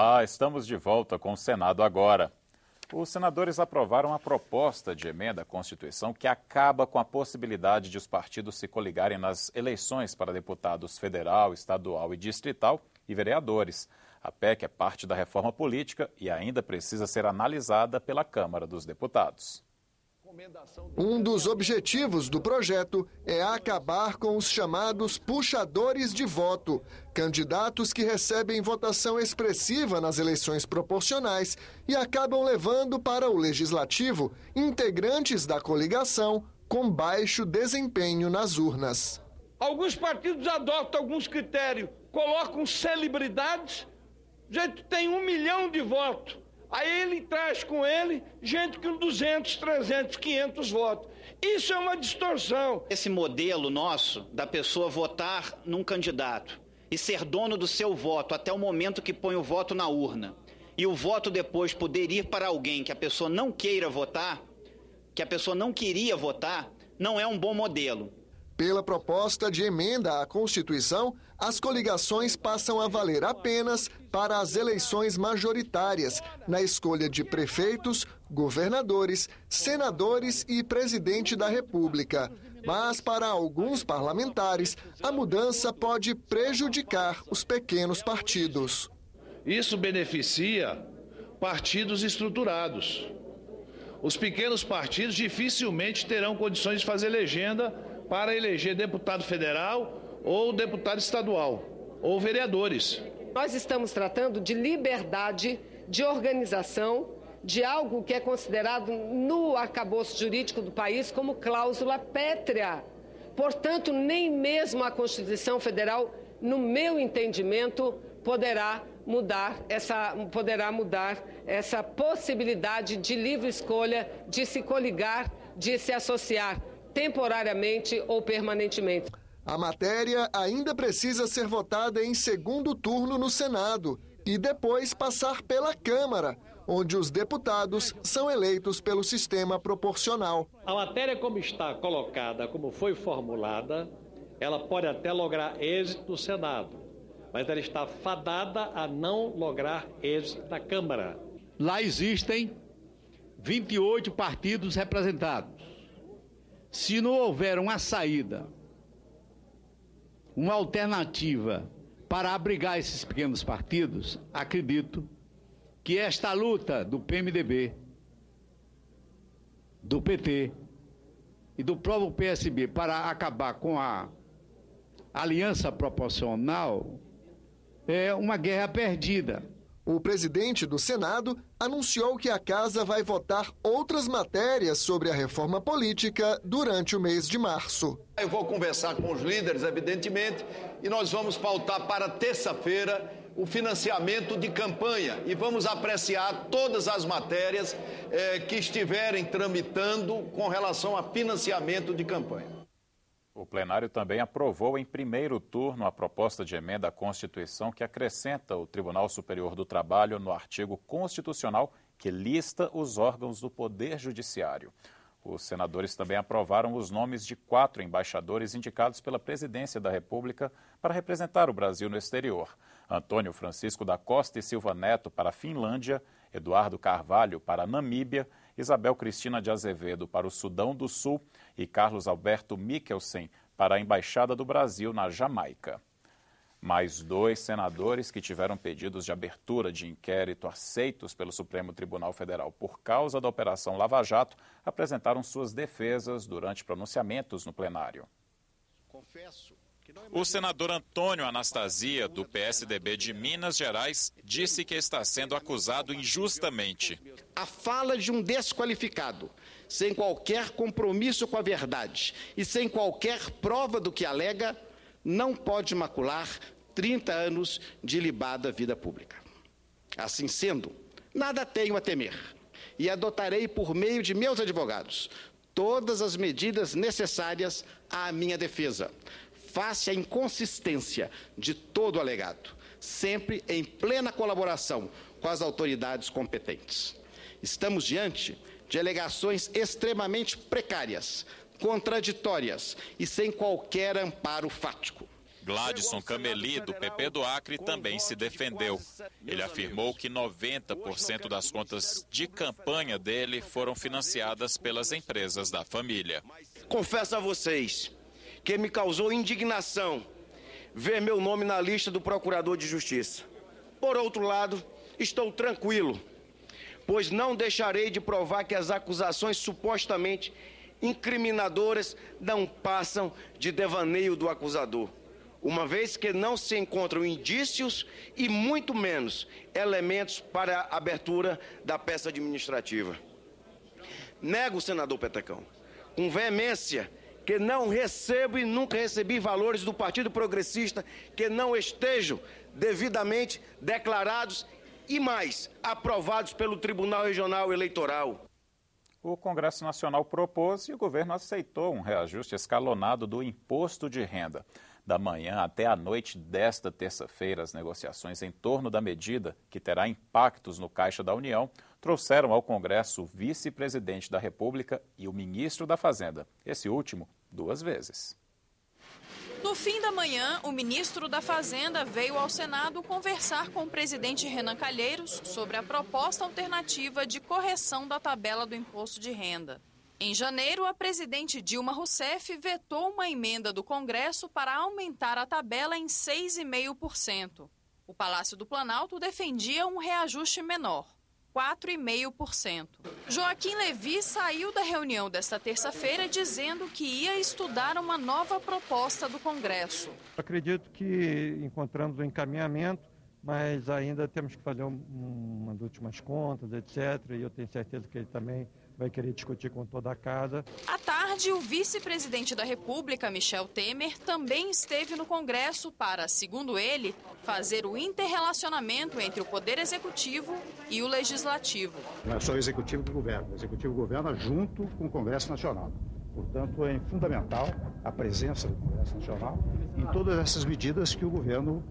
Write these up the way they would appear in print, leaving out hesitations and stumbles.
Olá, estamos de volta com o Senado agora. Os senadores aprovaram a proposta de emenda à Constituição que acaba com a possibilidade de os partidos se coligarem nas eleições para deputados federal, estadual e distrital e vereadores. A PEC é parte da reforma política e ainda precisa ser analisada pela Câmara dos Deputados. Um dos objetivos do projeto é acabar com os chamados puxadores de voto, candidatos que recebem votação expressiva nas eleições proporcionais e acabam levando para o legislativo integrantes da coligação com baixo desempenho nas urnas. Alguns partidos adotam alguns critérios, colocam celebridades, gente tem 1 milhão de votos. Aí ele traz com ele gente com 200, 300, 500 votos. Isso é uma distorção. Esse modelo nosso da pessoa votar num candidato e ser dono do seu voto até o momento que põe o voto na urna e o voto depois poder ir para alguém que a pessoa não queira votar, que a pessoa não queria votar, não é um bom modelo. Pela proposta de emenda à Constituição, as coligações passam a valer apenas para as eleições majoritárias, na escolha de prefeitos, governadores, senadores e presidente da República. Mas, para alguns parlamentares, a mudança pode prejudicar os pequenos partidos. Isso beneficia partidos estruturados. Os pequenos partidos dificilmente terão condições de fazer legenda para eleger deputado federal ou deputado estadual, ou vereadores. Nós estamos tratando de liberdade de organização, de algo que é considerado no arcabouço jurídico do país como cláusula pétrea. Portanto, nem mesmo a Constituição Federal, no meu entendimento, poderá mudar essa possibilidade de livre escolha de se coligar, de se associar temporariamente ou permanentemente. A matéria ainda precisa ser votada em segundo turno no Senado e depois passar pela Câmara, onde os deputados são eleitos pelo sistema proporcional. A matéria como está colocada, como foi formulada, ela pode até lograr êxito no Senado, mas ela está fadada a não lograr êxito na Câmara. Lá existem 28 partidos representados. Se não houver uma saída, uma alternativa para abrigar esses pequenos partidos, acredito que esta luta do PMDB, do PT e do próprio PSB para acabar com a aliança proporcional é uma guerra perdida. O presidente do Senado anunciou que a casa vai votar outras matérias sobre a reforma política durante o mês de março. Eu vou conversar com os líderes, evidentemente, e nós vamos pautar para terça-feira o financiamento de campanha e vamos apreciar todas as matérias que estiverem tramitando com relação a financiamento de campanha. O plenário também aprovou em primeiro turno a proposta de emenda à Constituição que acrescenta o Tribunal Superior do Trabalho no artigo constitucional que lista os órgãos do Poder Judiciário. Os senadores também aprovaram os nomes de 4 embaixadores indicados pela Presidência da República para representar o Brasil no exterior. Antônio Francisco da Costa e Silva Neto para a Finlândia, Eduardo Carvalho para a Namíbia, Isabel Cristina de Azevedo para o Sudão do Sul e Carlos Alberto Mikkelsen para a Embaixada do Brasil na Jamaica. Mais 2 senadores que tiveram pedidos de abertura de inquérito aceitos pelo Supremo Tribunal Federal por causa da Operação Lava Jato apresentaram suas defesas durante pronunciamentos no plenário. O senador Antônio Anastasia, do PSDB de Minas Gerais, disse que está sendo acusado injustamente. A fala de um desqualificado, sem qualquer compromisso com a verdade e sem qualquer prova do que alega, não pode macular 30 anos de ilibada vida pública. Assim sendo, nada tenho a temer e adotarei por meio de meus advogados todas as medidas necessárias à minha defesa, face à inconsistência de todo o alegado, sempre em plena colaboração com as autoridades competentes. Estamos diante de alegações extremamente precárias, contraditórias e sem qualquer amparo fático. Gladson Cameli, do PP do Acre, também se defendeu. Ele afirmou que 90% das contas de campanha dele foram financiadas pelas empresas da família. Confesso a vocês que me causou indignação ver meu nome na lista do Procurador de Justiça. Por outro lado, estou tranquilo, pois não deixarei de provar que as acusações supostamente incriminadoras não passam de devaneio do acusador, uma vez que não se encontram indícios e muito menos elementos para a abertura da peça administrativa. Nego, senador Petecão, com veemência, que não recebo e nunca recebi valores do Partido Progressista que não estejam devidamente declarados e mais aprovados pelo Tribunal Regional Eleitoral. O Congresso Nacional propôs e o governo aceitou um reajuste escalonado do imposto de renda. Da manhã até a noite desta terça-feira, as negociações em torno da medida, que terá impactos no Caixa da União, trouxeram ao Congresso o vice-presidente da República e o ministro da Fazenda, esse último 2 vezes. No fim da manhã, o ministro da Fazenda veio ao Senado conversar com o presidente Renan Calheiros sobre a proposta alternativa de correção da tabela do imposto de renda. Em janeiro, a presidente Dilma Rousseff vetou uma emenda do Congresso para aumentar a tabela em 6,5%. O Palácio do Planalto defendia um reajuste menor, 4,5%. Joaquim Levy saiu da reunião desta terça-feira dizendo que ia estudar uma nova proposta do Congresso. Acredito que encontramos um encaminhamento, mas ainda temos que fazer umas últimas contas, etc. E eu tenho certeza que ele também vai querer discutir com toda a casa. À tarde, o vice-presidente da República, Michel Temer, também esteve no Congresso para, segundo ele, fazer o interrelacionamento entre o Poder Executivo e o Legislativo. Não é só o Executivo que governa, o Executivo governa junto com o Congresso Nacional. Portanto, é fundamental a presença do Congresso Nacional em todas essas medidas que o governo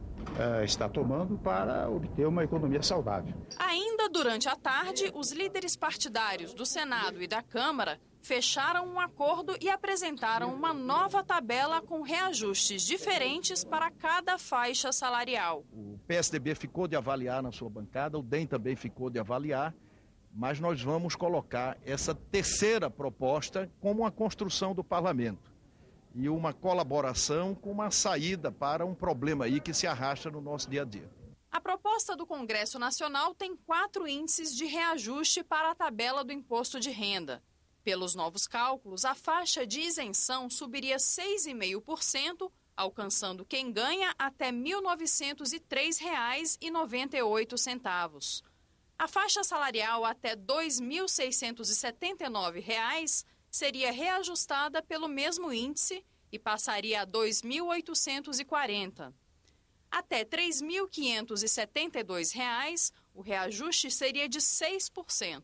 está tomando para obter uma economia saudável. Ainda durante a tarde, os líderes partidários do Senado e da Câmara fecharam um acordo e apresentaram uma nova tabela com reajustes diferentes para cada faixa salarial. O PSDB ficou de avaliar na sua bancada, o DEM também ficou de avaliar, mas nós vamos colocar essa terceira proposta como uma construção do parlamento e uma colaboração com uma saída para um problema aí que se arrasta no nosso dia a dia. A proposta do Congresso Nacional tem 4 índices de reajuste para a tabela do imposto de renda. Pelos novos cálculos, a faixa de isenção subiria 6,5%, alcançando quem ganha até R$ 1.903,98. A faixa salarial até R$ 2.679 seria reajustada pelo mesmo índice e passaria a R$ 2.840. Até R$ 3.572, o reajuste seria de 6%.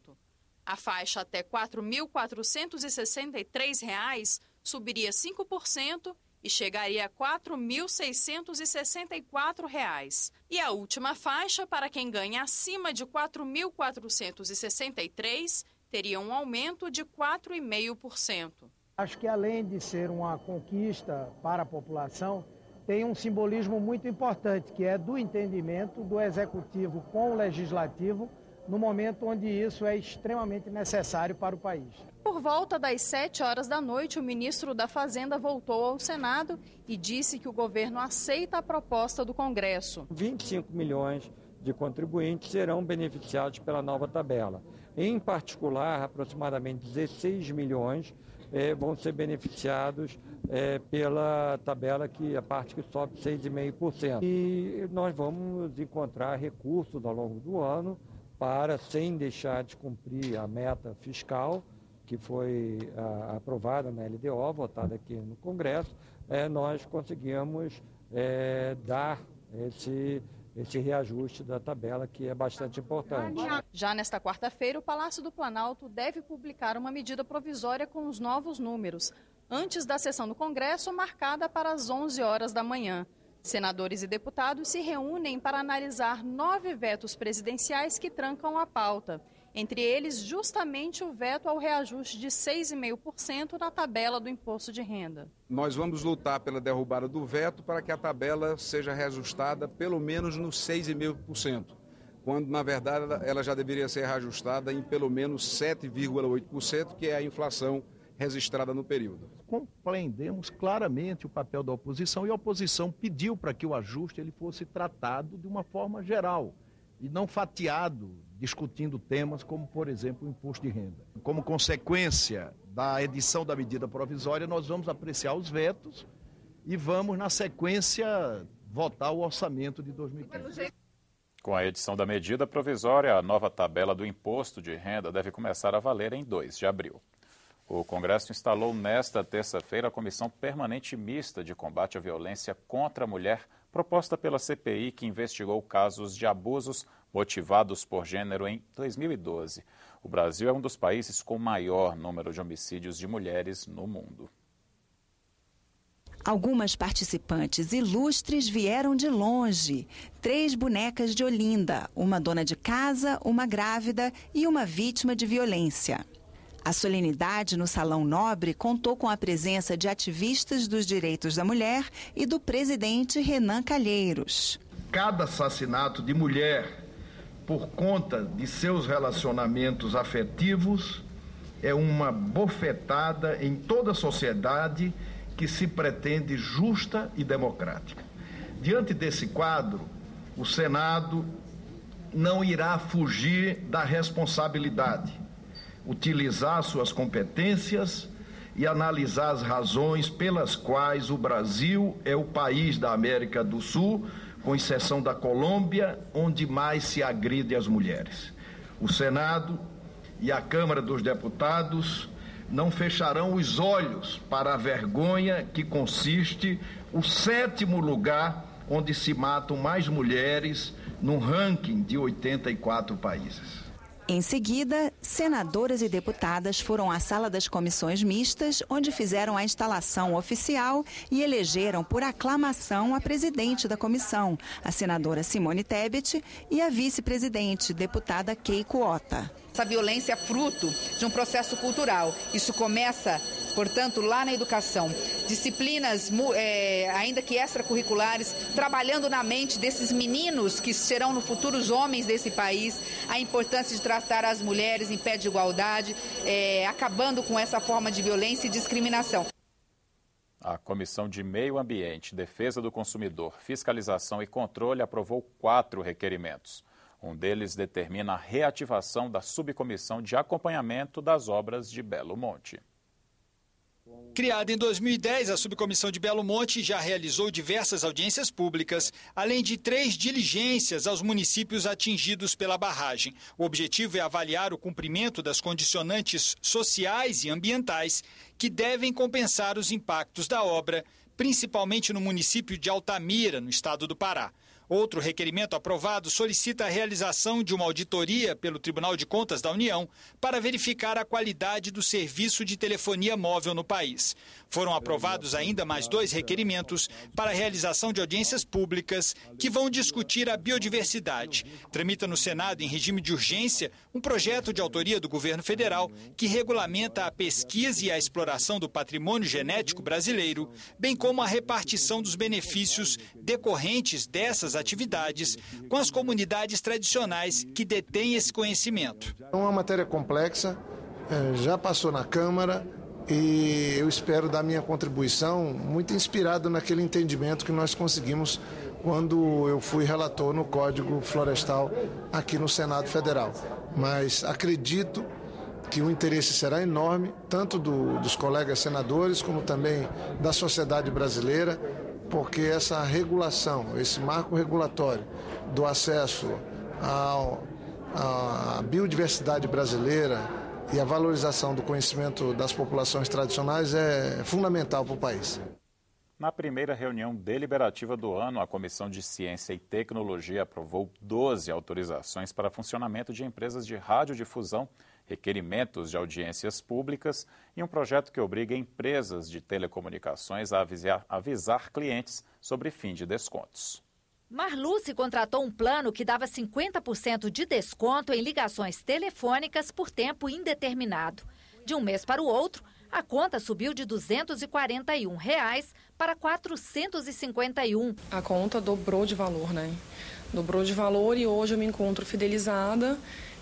A faixa até R$ 4.463 subiria 5% e chegaria a R$ 4.664. E a última faixa, para quem ganha acima de R$ 4.463, teria um aumento de 4,5%. Acho que além de ser uma conquista para a população, tem um simbolismo muito importante, que é do entendimento do Executivo com o Legislativo, no momento onde isso é extremamente necessário para o país. Por volta das 7 horas da noite, o ministro da Fazenda voltou ao Senado e disse que o governo aceita a proposta do Congresso. 25 milhões de contribuintes serão beneficiados pela nova tabela. Em particular, aproximadamente 16 milhões vão ser beneficiados pela tabela, que a parte que sobe 6,5%. E nós vamos encontrar recursos ao longo do ano para, sem deixar de cumprir a meta fiscal, que foi aprovada na LDO, votada aqui no Congresso, nós conseguimos dar esse reajuste da tabela, que é bastante importante. Já nesta quarta-feira, o Palácio do Planalto deve publicar uma medida provisória com os novos números, antes da sessão do Congresso, marcada para as 11 horas da manhã. Senadores e deputados se reúnem para analisar 9 vetos presidenciais que trancam a pauta. Entre eles, justamente o veto ao reajuste de 6,5% na tabela do imposto de renda. Nós vamos lutar pela derrubada do veto para que a tabela seja reajustada pelo menos nos 6,5%, quando, na verdade, ela já deveria ser reajustada em pelo menos 7,8%, que é a inflação registrada no período. Compreendemos claramente o papel da oposição e a oposição pediu para que o ajuste ele fosse tratado de uma forma geral e não fatiado, discutindo temas como, por exemplo, o imposto de renda. Como consequência da edição da medida provisória, nós vamos apreciar os vetos e vamos, na sequência, votar o orçamento de 2015. Com a edição da medida provisória, a nova tabela do imposto de renda deve começar a valer em 2 de abril. O Congresso instalou nesta terça-feira a Comissão Permanente Mista de Combate à Violência contra a Mulher, proposta pela CPI, que investigou casos de abusos motivados por gênero em 2012. O Brasil é um dos países com maior número de homicídios de mulheres no mundo. Algumas participantes ilustres vieram de longe. 3 bonecas de Olinda, uma dona de casa, uma grávida e uma vítima de violência. A solenidade no Salão Nobre contou com a presença de ativistas dos direitos da mulher e do presidente Renan Calheiros. Cada assassinato de mulher por conta de seus relacionamentos afetivos é uma bofetada em toda a sociedade que se pretende justa e democrática. Diante desse quadro, o Senado não irá fugir da responsabilidade, utilizar suas competências e analisar as razões pelas quais o Brasil é o país da América do Sul, com exceção da Colômbia, onde mais se agride as mulheres. O Senado e a Câmara dos Deputados não fecharão os olhos para a vergonha que consiste o 7º lugar onde se matam mais mulheres num ranking de 84 países. Em seguida, senadoras e deputadas foram à sala das comissões mistas, onde fizeram a instalação oficial e elegeram por aclamação a presidente da comissão, a senadora Simone Tebet, e a vice-presidente, deputada Keiko Ota. Essa violência é fruto de um processo cultural. Isso começa, portanto, lá na educação. Disciplinas, ainda que extracurriculares, trabalhando na mente desses meninos que serão no futuro os homens desse país, a importância de tratar as mulheres em pé de igualdade, acabando com essa forma de violência e discriminação. A Comissão de Meio Ambiente, Defesa do Consumidor, Fiscalização e Controle aprovou 4 requerimentos. Um deles determina a reativação da subcomissão de acompanhamento das obras de Belo Monte. Criada em 2010, a subcomissão de Belo Monte já realizou diversas audiências públicas, além de 3 diligências aos municípios atingidos pela barragem. O objetivo é avaliar o cumprimento das condicionantes sociais e ambientais que devem compensar os impactos da obra, principalmente no município de Altamira, no estado do Pará. Outro requerimento aprovado solicita a realização de uma auditoria pelo Tribunal de Contas da União para verificar a qualidade do serviço de telefonia móvel no país. Foram aprovados ainda mais 2 requerimentos para a realização de audiências públicas que vão discutir a biodiversidade. Tramita no Senado, em regime de urgência, um projeto de autoria do governo federal que regulamenta a pesquisa e a exploração do patrimônio genético brasileiro, bem como a repartição dos benefícios decorrentes dessas atividades com as comunidades tradicionais que detêm esse conhecimento. É uma matéria complexa, já passou na Câmara e eu espero dar minha contribuição muito inspirado naquele entendimento que nós conseguimos quando eu fui relator no Código Florestal aqui no Senado Federal. Mas acredito que o interesse será enorme, tanto dos colegas senadores como também da sociedade brasileira, porque essa regulação, esse marco regulatório do acesso à biodiversidade brasileira e a valorização do conhecimento das populações tradicionais é fundamental para o país. Na primeira reunião deliberativa do ano, a Comissão de Ciência e Tecnologia aprovou 12 autorizações para funcionamento de empresas de radiodifusão, requerimentos de audiências públicas e um projeto que obriga empresas de telecomunicações a avisar clientes sobre fim de descontos. Marluce contratou um plano que dava 50% de desconto em ligações telefônicas por tempo indeterminado. De um mês para o outro, a conta subiu de R$ 241 para R$ 451. A conta dobrou de valor, né? Dobrou de valor e hoje eu me encontro fidelizada.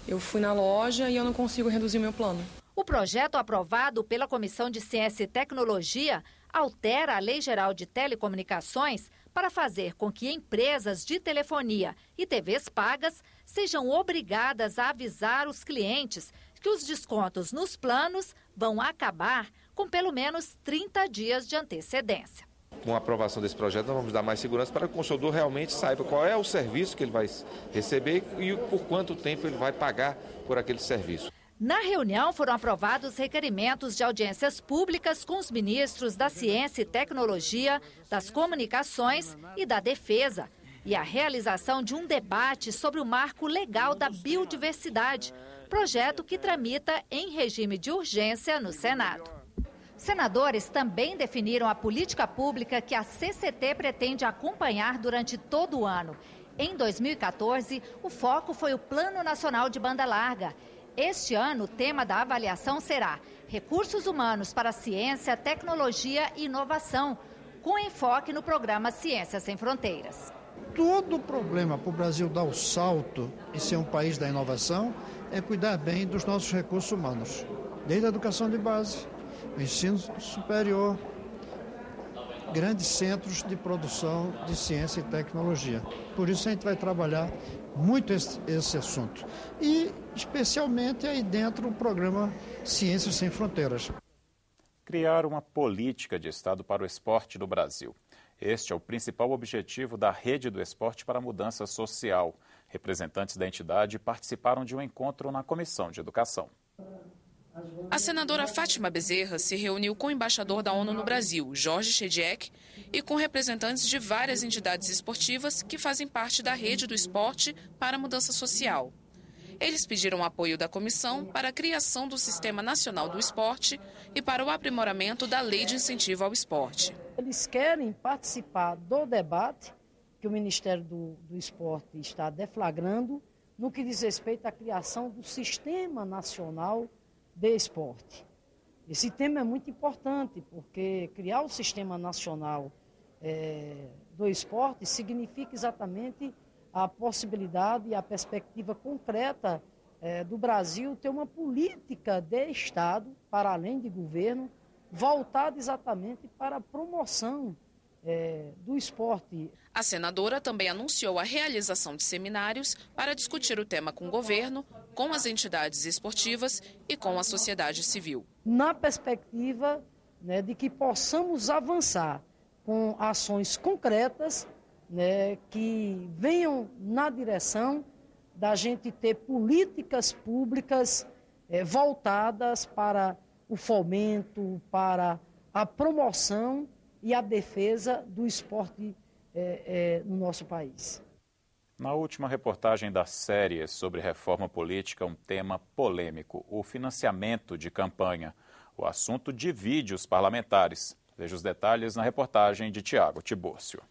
Eu fui na loja e eu não consigo reduzir o meu plano. O projeto aprovado pela Comissão de Ciência e Tecnologia altera a Lei Geral de Telecomunicações para fazer com que empresas de telefonia e TVs pagas sejam obrigadas a avisar os clientes que os descontos nos planos vão acabar com pelo menos 30 dias de antecedência. Com a aprovação desse projeto, nós vamos dar mais segurança para que o consumidor realmente saiba qual é o serviço que ele vai receber e por quanto tempo ele vai pagar por aquele serviço. Na reunião foram aprovados requerimentos de audiências públicas com os ministros da Ciência e Tecnologia, das Comunicações e da Defesa, e a realização de um debate sobre o marco legal da biodiversidade, projeto que tramita em regime de urgência no Senado. Senadores também definiram a política pública que a CCT pretende acompanhar durante todo o ano. Em 2014, o foco foi o Plano Nacional de Banda Larga. Este ano, o tema da avaliação será Recursos Humanos para Ciência, Tecnologia e Inovação, com enfoque no programa Ciência Sem Fronteiras. Todo o problema para o Brasil dar o salto e ser um país da inovação é cuidar bem dos nossos recursos humanos, desde a educação de base, o ensino superior, grandes centros de produção de ciência e tecnologia. Por isso a gente vai trabalhar muito esse assunto. E especialmente aí dentro do programa Ciências Sem Fronteiras. Criar uma política de Estado para o esporte no Brasil. Este é o principal objetivo da Rede do Esporte para a Mudança Social. Representantes da entidade participaram de um encontro na Comissão de Educação. A senadora Fátima Bezerra se reuniu com o embaixador da ONU no Brasil, Jorge Chediek, e com representantes de várias entidades esportivas que fazem parte da Rede do Esporte para a Mudança Social. Eles pediram apoio da comissão para a criação do Sistema Nacional do Esporte e para o aprimoramento da Lei de Incentivo ao Esporte. Eles querem participar do debate que o Ministério do Esporte está deflagrando no que diz respeito à criação do Sistema Nacional de Esporte. Esse tema é muito importante, porque criar o Sistema Nacional do Esporte significa exatamente a possibilidade e a perspectiva concreta do Brasil ter uma política de Estado, para além de governo, voltada exatamente para a promoção do esporte. A senadora também anunciou a realização de seminários para discutir o tema com o governo, com as entidades esportivas e com a sociedade civil. Na perspectiva de que possamos avançar com ações concretas que venham na direção da gente ter políticas públicas voltadas para o fomento, para a promoção e a defesa do esporte no nosso país. Na última reportagem da série sobre reforma política, um tema polêmico, o financiamento de campanha. O assunto divide os parlamentares. Veja os detalhes na reportagem de Tiago Tibúrcio.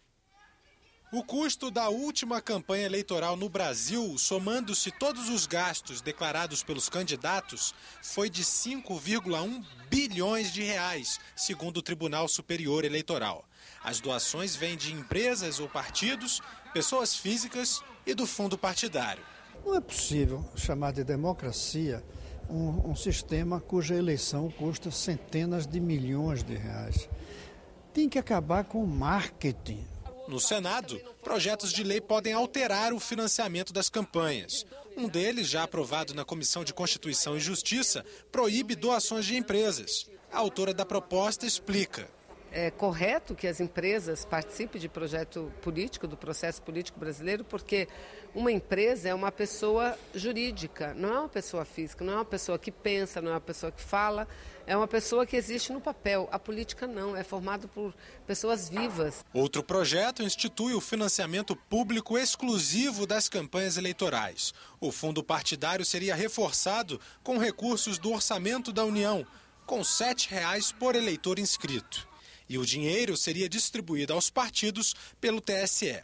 O custo da última campanha eleitoral no Brasil, somando-se todos os gastos declarados pelos candidatos, foi de 5,1 bilhões de reais, segundo o Tribunal Superior Eleitoral. As doações vêm de empresas ou partidos, pessoas físicas e do fundo partidário. Não é possível chamar de democracia um sistema cuja eleição custa centenas de milhões de reais. Tem que acabar com o marketing. No Senado, projetos de lei podem alterar o financiamento das campanhas. Um deles, já aprovado na Comissão de Constituição e Justiça, proíbe doações de empresas. A autora da proposta explica. É correto que as empresas participem de projeto político, do processo político brasileiro, porque uma empresa é uma pessoa jurídica, não é uma pessoa física, não é uma pessoa que pensa, não é uma pessoa que fala, é uma pessoa que existe no papel. A política não, é formada por pessoas vivas. Outro projeto institui o financiamento público exclusivo das campanhas eleitorais. O fundo partidário seria reforçado com recursos do orçamento da União, com R$ 7 por eleitor inscrito. e o dinheiro seria distribuído aos partidos pelo TSE.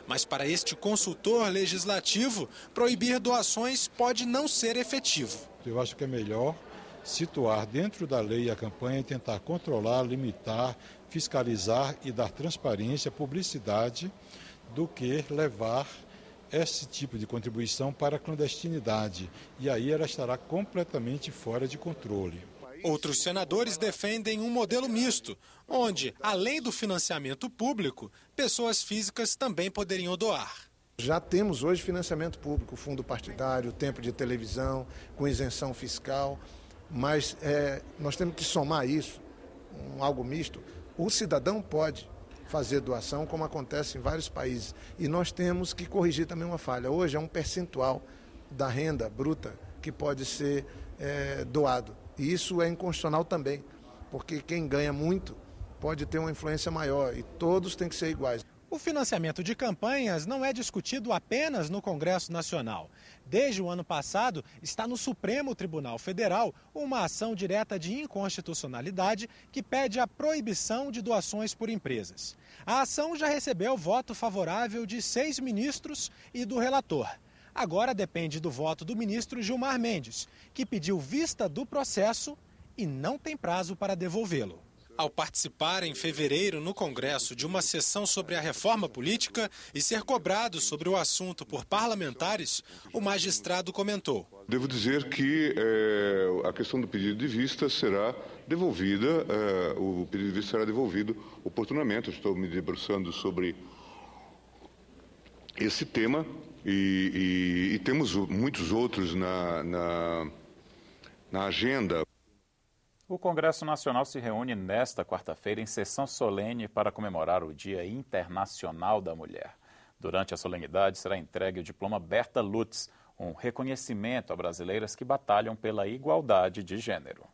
Mas para este consultor legislativo, proibir doações pode não ser efetivo. Eu acho que é melhor situar dentro da lei a campanha e tentar controlar, limitar, fiscalizar e dar transparência, publicidade, do que levar esse tipo de contribuição para a clandestinidade. E aí ela estará completamente fora de controle. Outros senadores defendem um modelo misto, onde, além do financiamento público, pessoas físicas também poderiam doar. Já temos hoje financiamento público, fundo partidário, tempo de televisão, com isenção fiscal, mas nós temos que somar isso, algo misto. O cidadão pode fazer doação, como acontece em vários países, e nós temos que corrigir também uma falha. Hoje é um percentual da renda bruta que pode ser doado. E isso é inconstitucional também, porque quem ganha muito pode ter uma influência maior e todos têm que ser iguais. O financiamento de campanhas não é discutido apenas no Congresso Nacional. Desde o ano passado, está no Supremo Tribunal Federal uma ação direta de inconstitucionalidade que pede a proibição de doações por empresas. A ação já recebeu voto favorável de 6 ministros e do relator. Agora depende do voto do ministro Gilmar Mendes, que pediu vista do processo e não tem prazo para devolvê-lo. Ao participar em fevereiro no Congresso de uma sessão sobre a reforma política e ser cobrado sobre o assunto por parlamentares, o magistrado comentou: devo dizer que a questão do pedido de vista será devolvida, o pedido de vista será devolvido oportunamente. Eu estou me debruçando sobre esse tema e temos muitos outros na agenda. O Congresso Nacional se reúne nesta quarta-feira em sessão solene para comemorar o Dia Internacional da Mulher. Durante a solenidade será entregue o diploma Berta Lutz, um reconhecimento a brasileiras que batalham pela igualdade de gênero.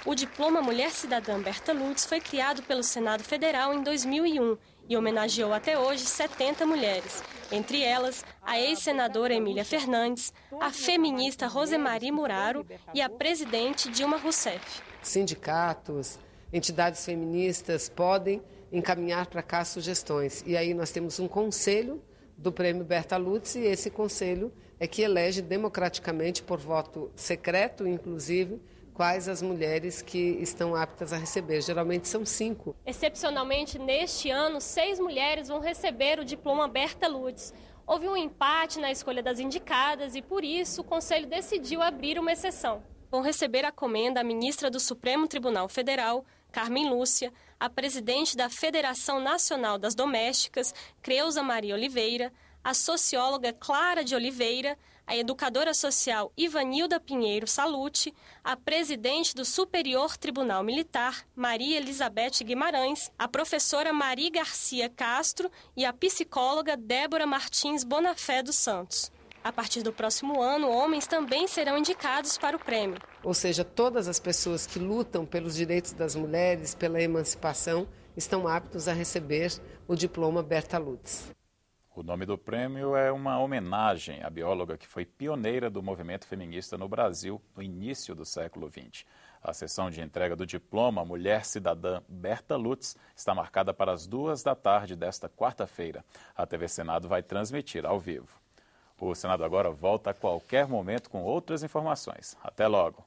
O diploma Mulher Cidadã Berta Lutz foi criado pelo Senado Federal em 2001 e homenageou até hoje 70 mulheres, entre elas a ex-senadora Emília Fernandes, a feminista Rosemary Muraro e a presidente Dilma Rousseff. Sindicatos, entidades feministas podem encaminhar para cá sugestões. E aí nós temos um conselho do Prêmio Berta Lutz e esse conselho é que elege democraticamente, por voto secreto, inclusive, quais as mulheres que estão aptas a receber. Geralmente são 5. Excepcionalmente, neste ano, 6 mulheres vão receber o diploma Berta Lutz. Houve um empate na escolha das indicadas e, por isso, o Conselho decidiu abrir uma exceção. Vão receber a comenda a ministra do Supremo Tribunal Federal, Carmen Lúcia, a presidente da Federação Nacional das Domésticas, Creuza Maria Oliveira, a socióloga Clara de Oliveira, a educadora social Ivanilda Pinheiro Salute, a presidente do Superior Tribunal Militar, Maria Elizabeth Guimarães, a professora Mari Garcia Castro e a psicóloga Débora Martins Bonafé dos Santos. A partir do próximo ano, homens também serão indicados para o prêmio. Ou seja, todas as pessoas que lutam pelos direitos das mulheres, pela emancipação, estão aptos a receber o diploma Berta Lutz. O nome do prêmio é uma homenagem à bióloga que foi pioneira do movimento feminista no Brasil no início do século XX. A sessão de entrega do diploma Mulher Cidadã Berta Lutz está marcada para as 14h desta quarta-feira. A TV Senado vai transmitir ao vivo. O Senado agora volta a qualquer momento com outras informações. Até logo!